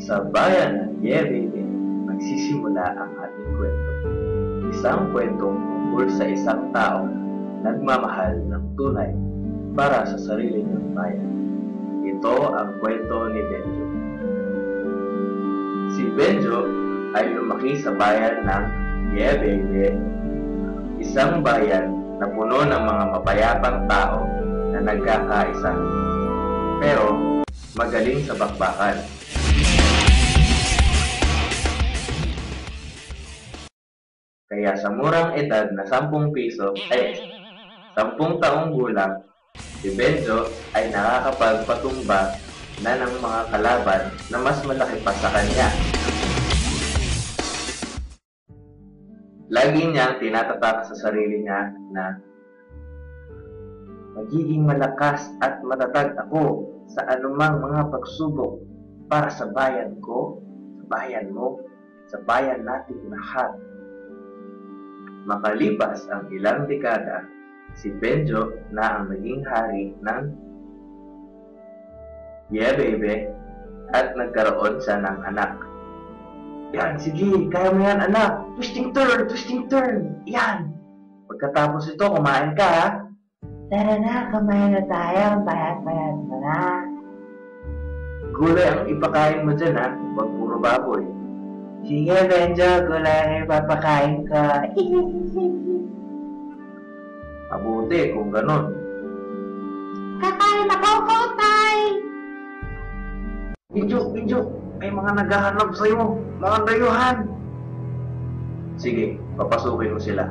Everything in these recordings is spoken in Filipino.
Sa bayan ng Yebebe, magsisimula ang ating kwento. Isang kwentong tungkol sa isang tao na nagmamahal ng tunay para sa sarili niyang bayan. Ito ang kwento ni Benjo. Si Benjo ay lumaki sa bayan ng Yebebe, isang bayan na puno ng mga mapayapang tao na nagkakaisa, pero magaling sa bakbakan. Kaya sa murang edad na 10 taong gulang, si Benjo ay nakakapagpatumba na ng mga kalaban na mas malaki pa sa kanya. Lagi niyang tinatatak sa sarili niya na magiging malakas at matatag ako sa anumang mga pagsubok para sa bayan ko, sa bayan mo, sa bayan nating lahat. Makalipas ang ilang dekada, si Benjo na ang naging hari ng Yebebe at nagkaroon siya ng anak. Yan, sige, kaya mo yan anak. Twisting turn. Yan. Pagkatapos ito, kumain ka ha. Tara na, kumain na tayo. Bayat mo na. Gulay ang ipakain mo dyan ha. Huwag puro baboy. Sige, Benjo, gulay ang ipapakain ko. Mabuti kung ganon. Kakain ako, Kotay! Benjo, may mga naghahanap sa'yo. Mga dayuhan. Sige, papasukin mo sila.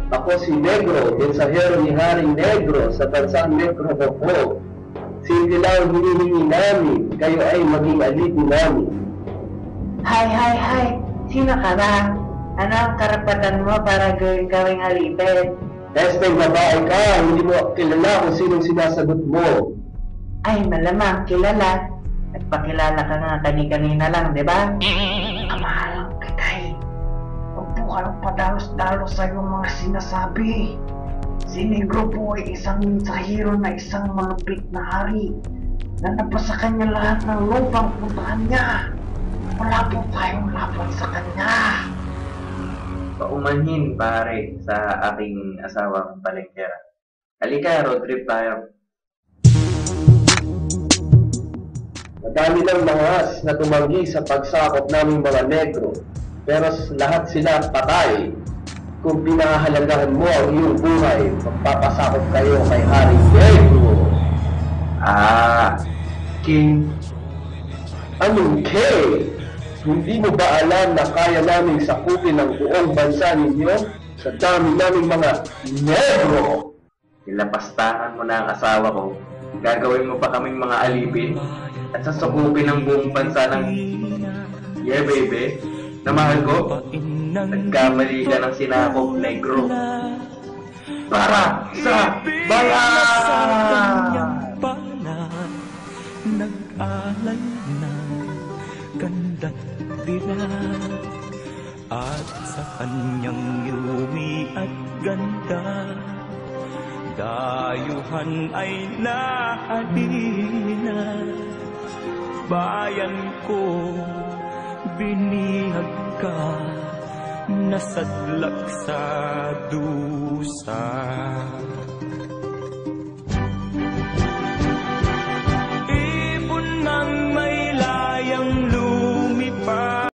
Ako si Negro, mensahero ni Haring Negro sa bansang Negro Boko. Sige lang hinihingi namin, kayo ay maging alipin namin. Hi! Sino ka ba? Ano ang karapatan mo para gawing alipin? Esteng babae ka, hindi mo kilala kung sinong sinasagot mo. Ay, malamang kilala. Nagpakilala ka nga kanina lang, di ba? Kamahalang kitay. Huwag po kayong padalos-dalos sa iyong mga sinasabi. Si Negro po ay isang mensahero na isang malupit na hari na napasa kanya lahat ng lupang puntahan niya. Wala po tayong laban sa kanya. Paumanhin pare sa aking asawang palengkera. Halika, road trip tayo. Madami ng mga as na tumanggi sa pagsakop naming mga Negro, pero lahat sila patay. Kung pinahahalagahan mo ang iyong buhay, magpapasakop kayo kay Haring Negro. King. Anong King? Hindi mo ba alam na kaya naming sakupin ang buong bansa ninyo sa dami naming mga Negro? Ilapastahan mo na ang asawa ko. Gagawin mo pa kaming mga alipin at sasakupin ang buong bansa ng Yebebe na mahal ko. Nagkamali ka ng sinakop, Negro. Para sa bayan! Nag-alay na ganda't dilag at sa kanyang yumi at ganda dayuhan ay nahalina. Bayan ko, binihag ka, nasadlak sa dusa.